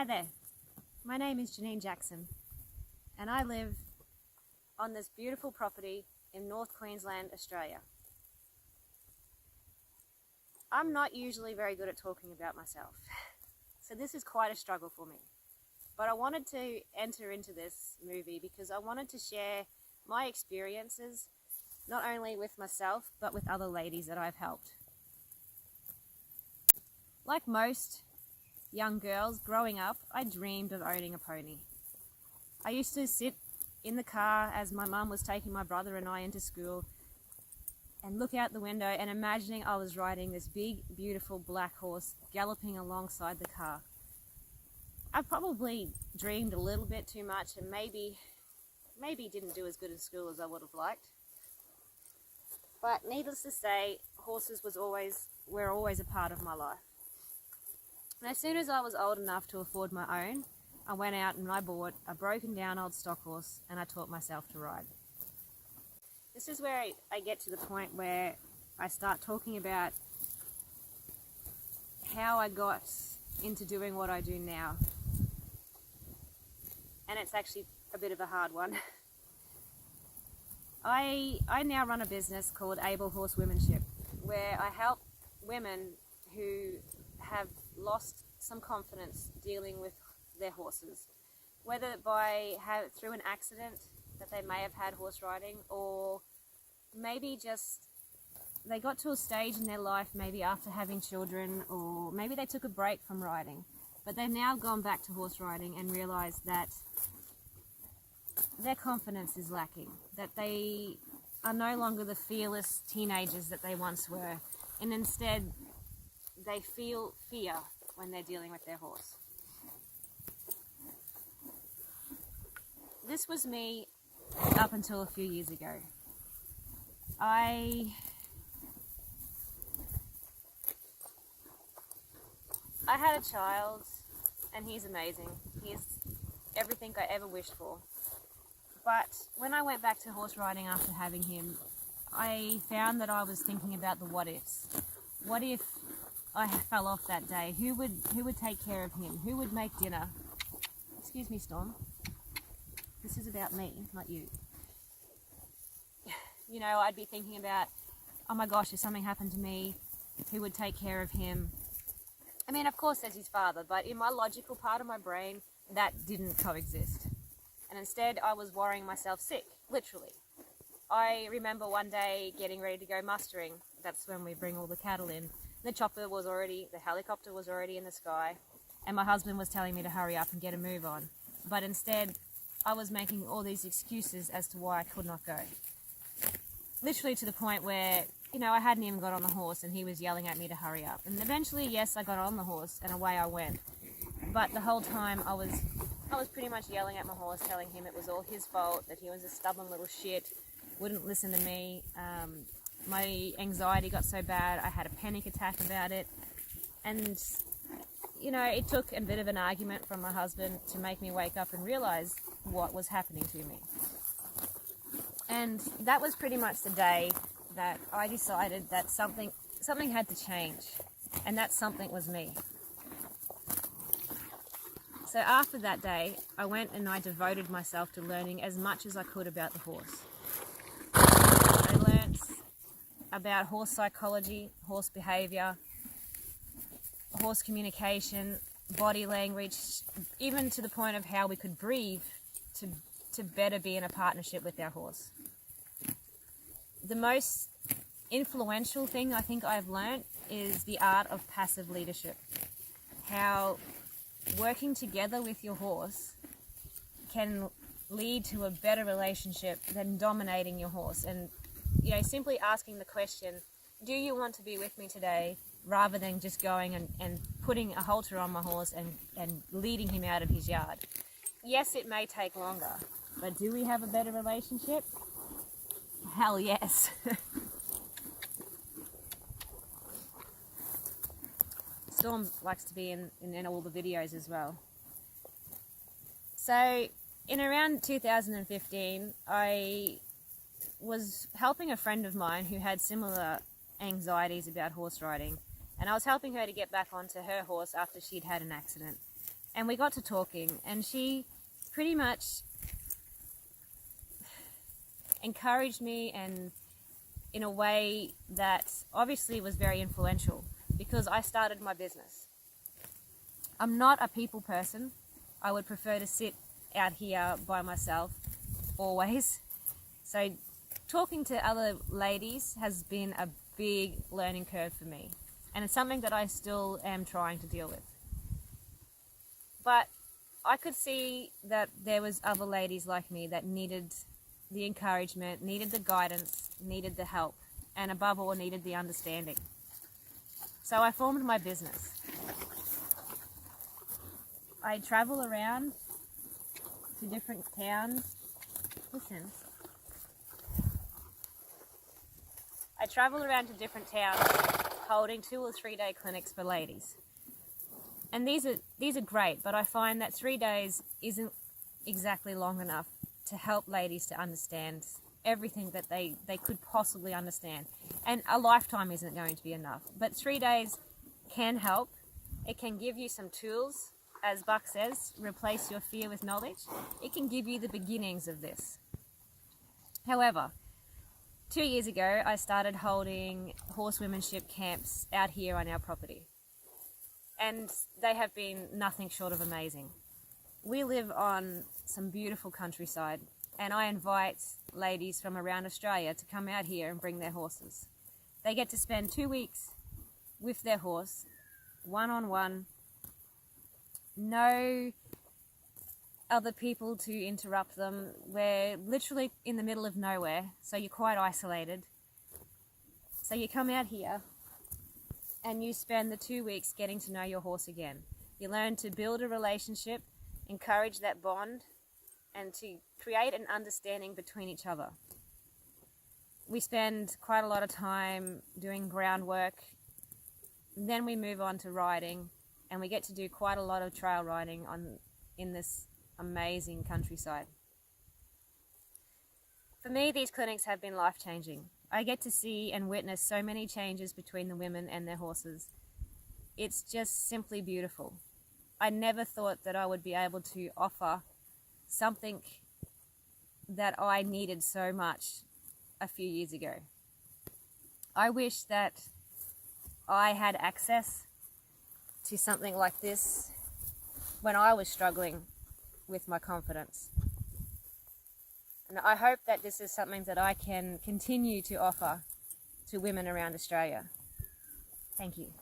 Hi there, my name is Janine Jackson and I live on this beautiful property in North Queensland, Australia. I'm not usually very good at talking about myself, so this is quite a struggle for me. But I wanted to enter into this movie because I wanted to share my experiences, not only with myself, but with other ladies that I've helped. Like most young girls growing up, I dreamed of owning a pony. I used to sit in the car as my mum was taking my brother and I into school and look out the window and imagining I was riding this big, beautiful black horse galloping alongside the car. I probably dreamed a little bit too much and maybe didn't do as good in school as I would have liked. But needless to say, horses were always a part of my life. And as soon as I was old enough to afford my own, I went out and I bought a broken down old stock horse and I taught myself to ride. This is where I get to the point where I start talking about how I got into doing what I do now. And it's actually a bit of a hard one. I now run a business called Horsewomanship, where I help women who have lost some confidence dealing with their horses, whether through an accident that they may have had horse riding, or maybe just they got to a stage in their life, maybe after having children, or maybe they took a break from riding, but they've now gone back to horse riding and realized that their confidence is lacking, that they are no longer the fearless teenagers that they once were, and instead they feel fear when they're dealing with their horse. This was me up until a few years ago. I had a child and he's amazing. He's everything I ever wished for. But when I went back to horse riding after having him, I found that I was thinking about the what ifs. What if I fell off that day? Who would take care of him? Who would make dinner? Excuse me, Storm. This is about me, not you. You know, I'd be thinking about, oh my gosh, if something happened to me, who would take care of him? I mean, of course there's his father, but in my logical part of my brain, that didn't coexist. And instead I was worrying myself sick, literally. I remember one day getting ready to go mustering. That's when we bring all the cattle in. The helicopter was already in the sky, and my husband was telling me to hurry up and get a move on. But instead, I was making all these excuses as to why I could not go. Literally to the point where, I hadn't even got on the horse and he was yelling at me to hurry up. And eventually, yes, I got on the horse and away I went. But the whole time I was pretty much yelling at my horse, telling him it was all his fault, that he was a stubborn little shit, wouldn't listen to me. My anxiety got so bad, I had a panic attack about it. And, it took a bit of an argument from my husband to make me wake up and realize what was happening to me. And that was pretty much the day that I decided that something had to change. And that something was me. So after that day, I went and I devoted myself to learning as much as I could about the horse. I learnt about horse psychology, horse behavior, horse communication, body language, even to the point of how we could breathe to better be in a partnership with our horse. The most influential thing I think I've learnt is the art of passive leadership. How working together with your horse can lead to a better relationship than dominating your horse. And simply asking the question, do you want to be with me today, rather than just going and putting a halter on my horse and leading him out of his yard. Yes, it may take longer, but do we have a better relationship? Hell yes. Storm likes to be in all the videos as well. So in around 2015, I was helping a friend of mine who had similar anxieties about horse riding, and I was helping her to get back onto her horse after she'd had an accident. And we got to talking, and she pretty much encouraged me, and in a way that obviously was very influential, because I started my business. I'm not a people person. I would prefer to sit out here by myself always. So talking to other ladies has been a big learning curve for me, and it's something that I still am trying to deal with. But I could see that there was other ladies like me that needed the encouragement, needed the guidance, needed the help, and above all, needed the understanding. So I formed my business. I travel around to different towns. Listen. I travel around to different towns holding 2 or 3 day clinics for ladies. And these are great, but I find that 3 days isn't exactly long enough to help ladies to understand everything that they could possibly understand. And a lifetime isn't going to be enough. But 3 days can help. It can give you some tools. As Buck says, replace your fear with knowledge. It can give you the beginnings of this. However, 2 years ago, I started holding Horsewomanship camps out here on our property. And they have been nothing short of amazing. We live on some beautiful countryside, and I invite ladies from around Australia to come out here and bring their horses. They get to spend 2 weeks with their horse, one-on-one, no other people to interrupt them. We're literally in the middle of nowhere, so you're quite isolated. So you come out here and you spend the 2 weeks getting to know your horse again. You learn to build a relationship, encourage that bond, and to create an understanding between each other. We spend quite a lot of time doing groundwork. Then we move on to riding, and we get to do quite a lot of trail riding in this amazing countryside. For me, these clinics have been life-changing. I get to see and witness so many changes between the women and their horses. It's just simply beautiful. I never thought that I would be able to offer something that I needed so much a few years ago. I wish that I had access to something like this when I was struggling with my confidence. And I hope that this is something that I can continue to offer to women around Australia. Thank you.